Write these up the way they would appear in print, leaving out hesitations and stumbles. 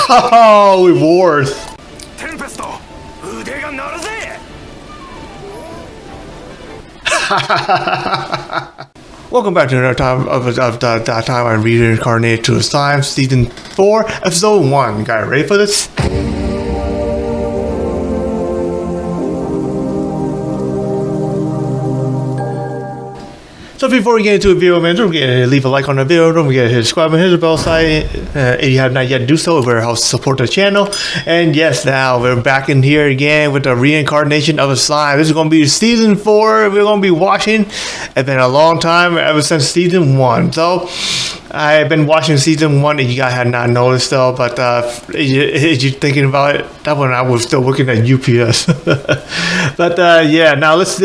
Oh, rewards. Welcome back to another time of that time on Reincarnated to Slime Season 4, Episode 1. Guys, ready for this? So before we get into the video, man, don't forget to leave a like on the video, don't forget to hit subscribe and hit the bell sign if you have not yet do so. It will help support the channel. And yes, now we're back in here again with the reincarnation of a slime. This is going to be Season 4. We're going to be watching. It's been a long time ever since Season 1. So I've been watching Season 1 and you guys have not noticed though, but as you're thinking about it, that one I was still working at UPS. But yeah, now let's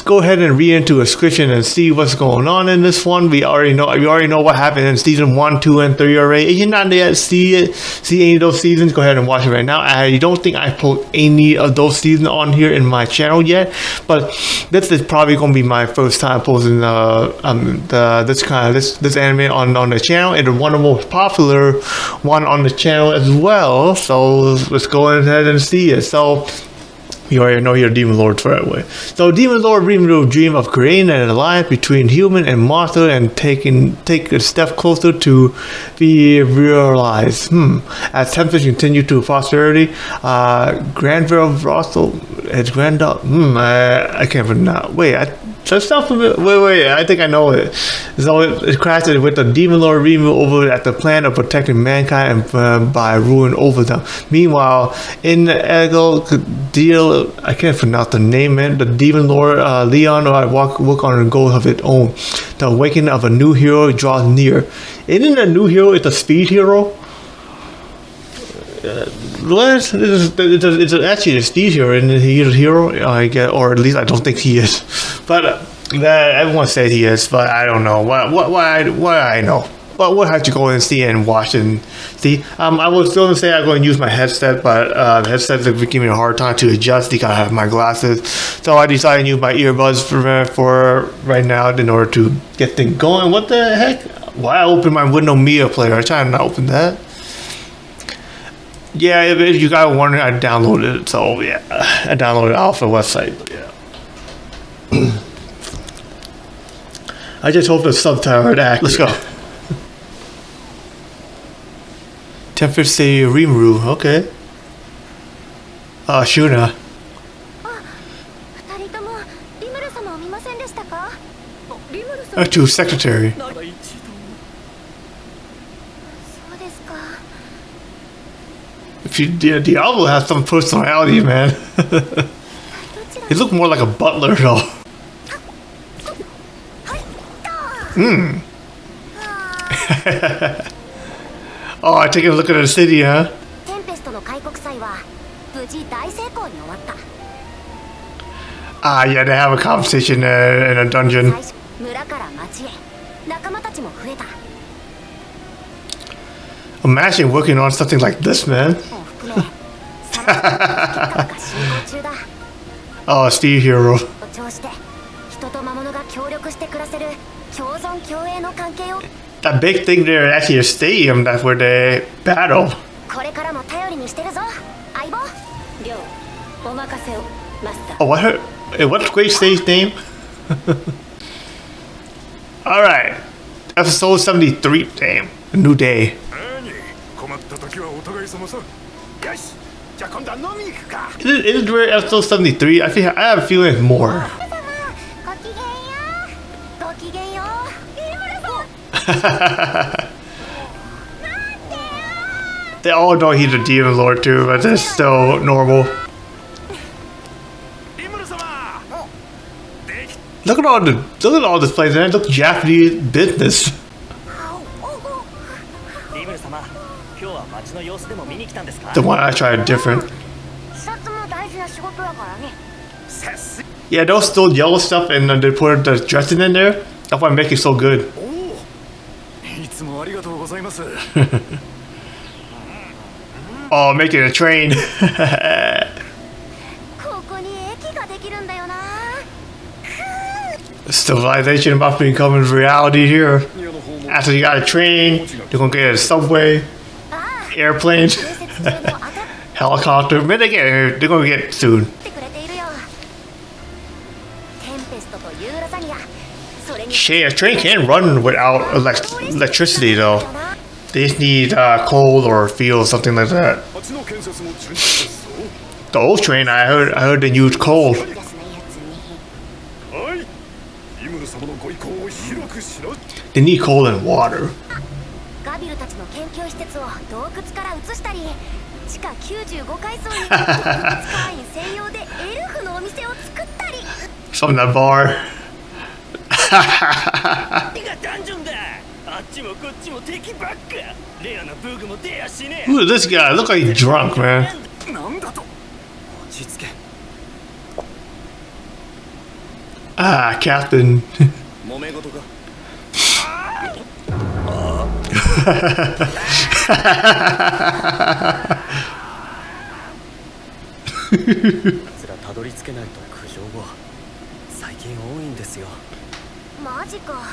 go ahead and read into a description and see what's going on in this one. We already know what happened in Season 1, 2, and 3 already. If you're not yet see any of those seasons, go ahead and watch it right now. I don't think I put any of those seasons on here in my channel yet, but this is probably going to be my first time posting this anime on the channel, and one of the most popular one on the channel as well. So let's go ahead and see it. So you already know you're Demon Lord right away. So Demon Lord dream of creating an alliance between human and monster and take a step closer to be realized. As tempers continue to prosperity, Granville Russell, his granddaughter. I can't pronounce. Wait, I think I know it. So it crashed with the Demon Lord removed over at the plan of protecting mankind and by ruling over them. Meanwhile, in the Ego deal, I can't pronounce the name, man. The Demon Lord Leon work on a goal of its own. The awakening of a new hero draws near. Isn't a new hero? It's a speed hero. What? It's actually a speed hero, and he's a hero, I guess, or at least I don't think he is. But everyone says he is, but I don't know. Why I know? But we'll have to go and see and watch and see. I was going to say I'm going to use my headset, but the headset is giving me a hard time to adjust because I have my glasses. So I decided to use my earbuds for right now in order to get things going. What the heck? Why I opened my Windows Media Player? I tried to not open that. Yeah, if you guys were wondering, I downloaded it. So yeah, I downloaded it off the website. But yeah. I just hope the subtitle are accurate. Let's go. Tempest City Rimuru, okay. Shuna. To secretary. Diablo has some personality, man. He looked more like a butler, though. Oh, I take a look at the city, huh? Yeah, they have a conversation in a dungeon. Imagine working on something like this, man. Oh, Steve Hero. That big thing there is actually a stadium. That's where they battle. Oh, what's Great Stage's name? Alright. Episode 73. Damn. A new day. Is it really episode 73? I have a feeling it's more. They all know he's a Demon Lord too, but it's still normal. Look at all this place, man. Look, Japanese business. The one I tried different. Yeah, those still yellow stuff, and they put the dressing in there. That's why I make it so good. Oh, making a train. Civilization about to become reality here. After you got a train, you're gonna get a subway. Airplane. Helicopter. Man, they're gonna get soon. Shit, a train can't run without electricity though. They just need coal or fuel, something like that. The old train, I heard they use coal. They need coal and water. From that bar. Who is this guy? Look like he's drunk, man. Ah, Captain.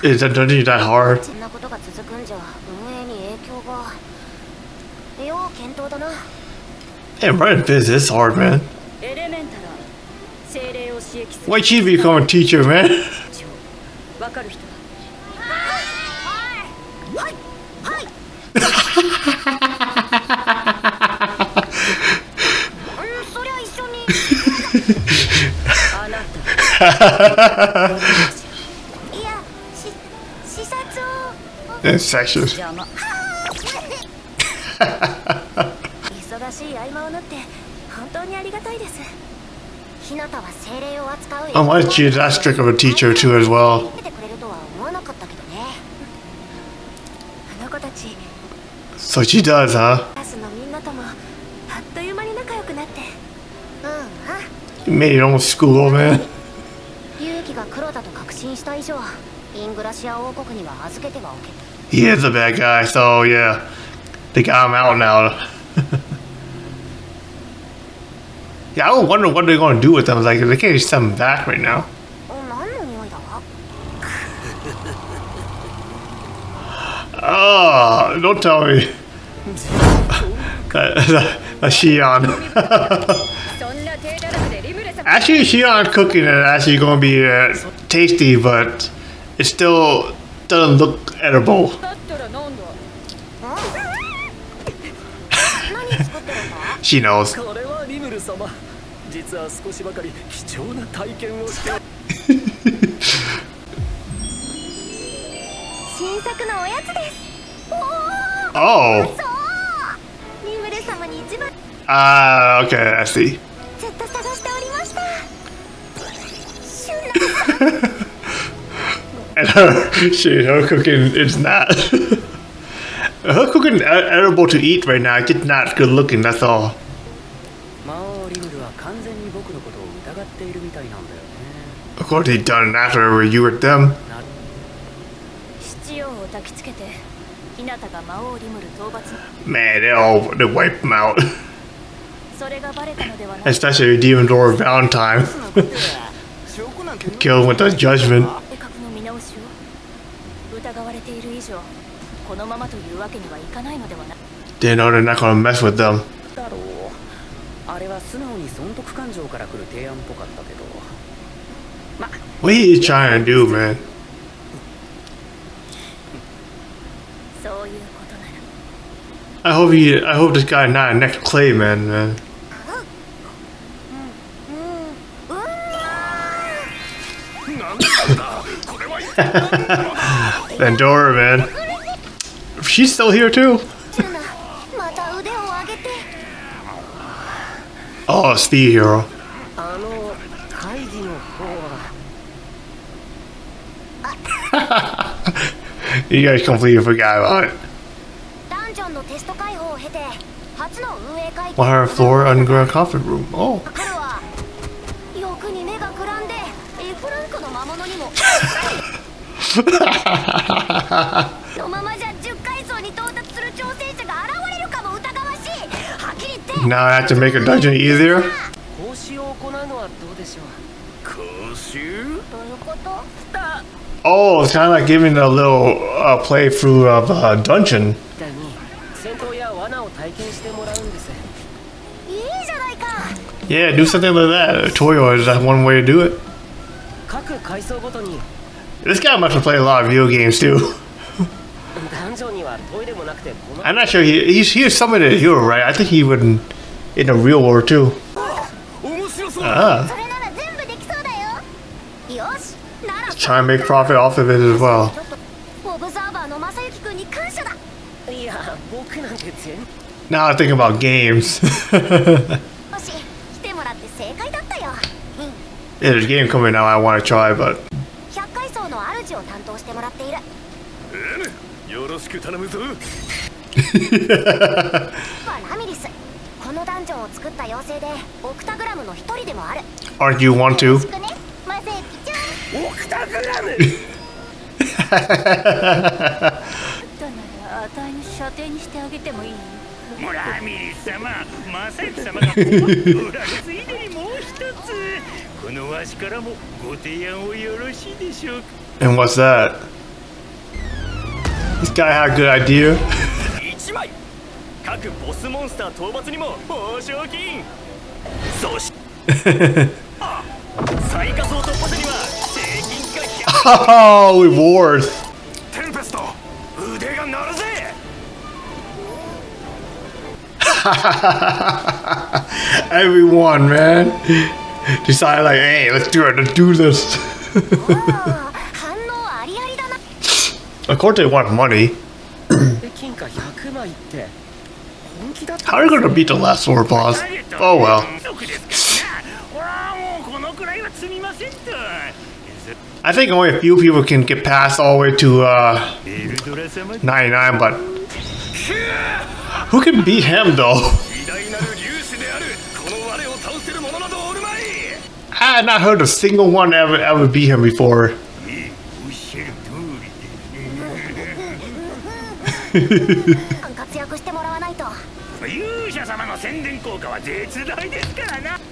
Is that dungeon that hard? Damn, running business is hard, man. Why'd you become a teacher, man? That's sexual. I want you that strict of a teacher too as well. So she does, huh? You made it on school, man. He is a bad guy, so yeah. They got him out now. Yeah, I wonder what they're gonna do with them. Like, they can't just send them back right now. Oh, don't tell me. That's Shion. Actually, Shion cooking is actually gonna be tasty, but it still doesn't look edible. She knows. Oh. Okay, I see. And her cooking is not. Her cooking edible to eat right now, just not good looking, that's all. Of course they done it after you with them. Man, they wipe them out. Especially Demon Lord Valentine. Kill him with the judgment. They know they're not gonna mess with them. What are you trying to do, man? I hope this guy not a next Clay man. Pandora, man. She's still here too. Oh, Speed Hero. You guys completely forgot about it. 100th floor underground conference room. Oh. Now I have to make a dungeon easier. Oh, it's kind of like giving a little playthrough of a dungeon. Yeah, do something like that. Toyo is that one way to do it. This guy must have played a lot of video games too. I'm not sure he's some of the hero, right? I think he would in the real world too. Ah. Try and make profit off of it as well. Now I think about games. Yeah, there's a game coming out I want to try, but aren't you one too? And what's that? This guy had a good idea. Oh, rewards. Everyone, man, decided like, hey, let's do it. Let's do this. Of course, they want money. How are you gonna beat the last sword boss? Oh well. I think only a few people can get past all the way to 99, but who can beat him though? I had not heard a single one ever beat him before.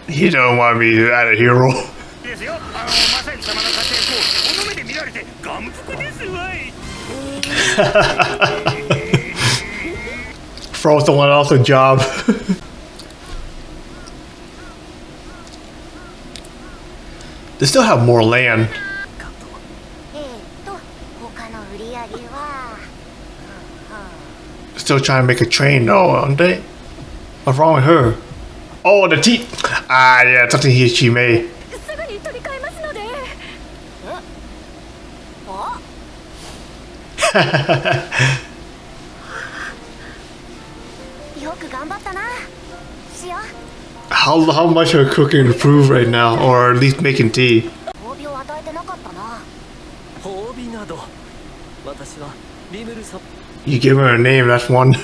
He don't want me to add a hero. Throw someone else a job. They still have more land. Still trying to make a train though, aren't they? What's wrong with her? Oh, the teeth! Ah, yeah, something she made. How much her cooking improved right now, or at least making tea? You give her a name, that's one.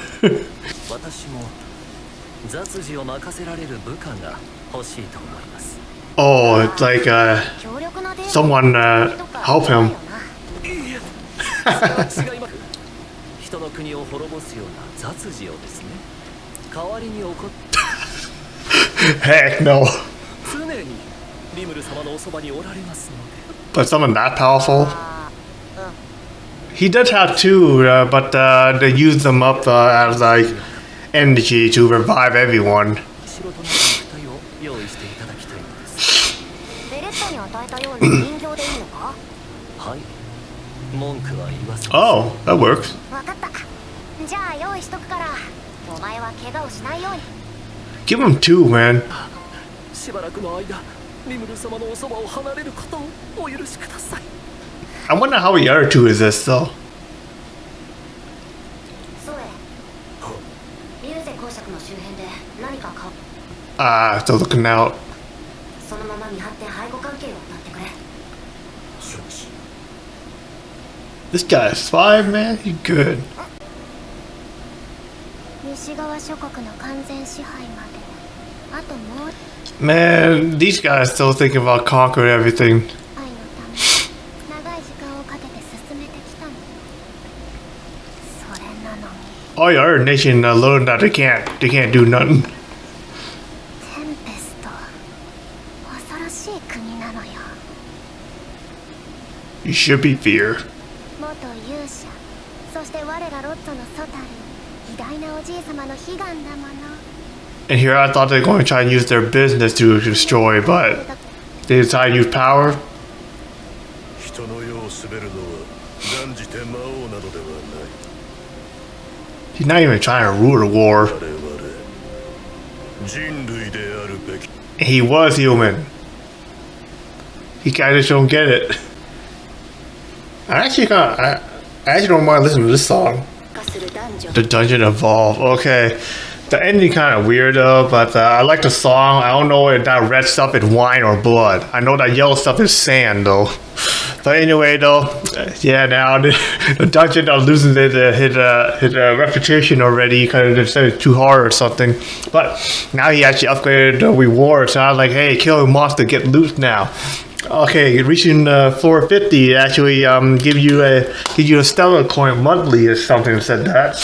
Oh, it's like someone help him. Heck no. But someone that powerful? He does have two, but they use them up as like energy to revive everyone. Oh, that works. Give him two, man. I wonder how the other two is this though. Ah, still looking out. This guy is 5, man. He's good. Man, these guys still thinking about conquering everything. All your other nation learned that they can't do nothing. You should be feared. And here I thought they were going to try and use their business to destroy, but they decided to use power. He's not even trying to rule the war. He was human. He kind of don't get it. I actually don't mind listening to this song. The dungeon evolved. Okay. The ending kind of weird though, but I like the song. I don't know if that red stuff is wine or blood. I know that yellow stuff is sand though. But anyway though, yeah, now the dungeon is losing his reputation already because they said it's too hard or something. But now he actually upgraded the reward, so I was like, hey, kill a monster, get loot now. Okay, reaching 450 actually give you a stellar coin monthly or something said that.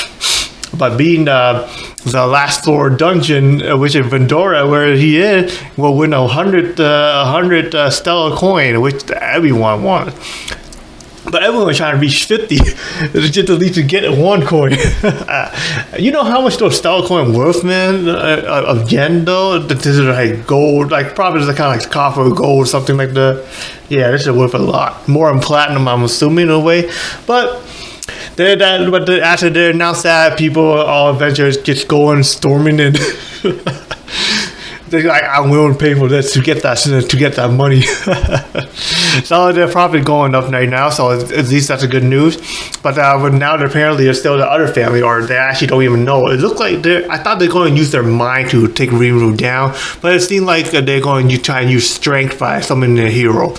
But being the last floor dungeon, which is Vendora, where he is, will win 100 stellar coin, which everyone wants. But everyone's trying to reach 50 just at least to get one coin. You know how much those stellar coin worth, man? Of yen though? This is like gold, like probably kind of like copper or gold, something like that. Yeah, this is worth a lot. More than platinum, I'm assuming, in a way. But after they announced that, people, all adventurers just going storming in. They're like, I'm willing to pay for this to get that money. So they're probably going up right now. So at least that's a good news. But now apparently there's still the other family, or they actually don't even know. It looked like I thought they're going to use their mind to take Rimuru down, but it seemed like they're going to try and use strength by summoning a hero.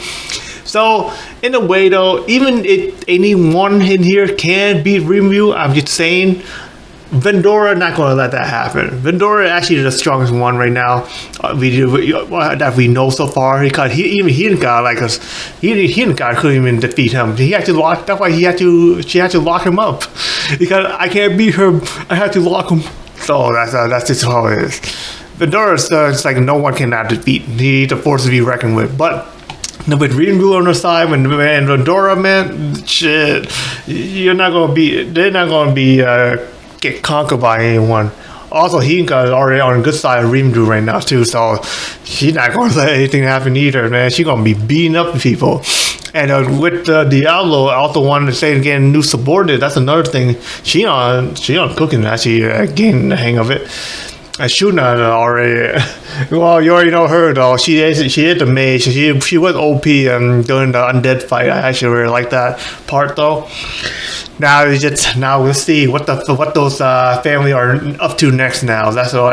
So, in a way though, even if anyone in here can beat Rimuru, I'm just saying, Vendora not going to let that happen. Vendora actually is the strongest one right now that we know so far. Because he didn't couldn't even defeat him. He had to lock. That's why she had to lock him up. Because I can't beat her. I have to lock him. So that's just how it is. Vendora is like no one can defeat. He's a force to be reckoned with. But with Rimuru on the side, and Vendora, man, shit, they're not gonna be get conquered by anyone. Also, Hinka is already on the good side of Rimuru right now too, so she's not gonna let anything happen either, man. She's gonna be beating up people. And with Diablo, I also wanted to say getting new subordinate. That's another thing. She on cooking actually, getting the hang of it. And Shuna already. Well, you already know her though. She is the mage. She was OP during the undead fight. I actually really like that part though. Now we'll see what those family are up to next. Now that's all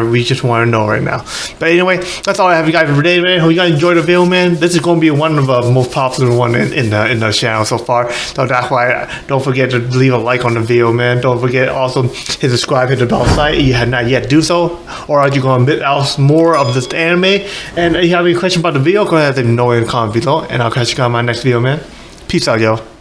we just want to know right now. But anyway, that's all I have for you guys for today, man. Hope you guys enjoyed the video, man. This is going to be one of the most popular one in the channel so far. So that's why don't forget to leave a like on the video, man. Don't forget also hit subscribe, hit the bell sign if you have not yet do so, or are you going to miss out more of this anime? And if you have any questions about the video, go ahead and let me know in the comment below, and I'll catch you guys on my next video, man. Peace out, yo.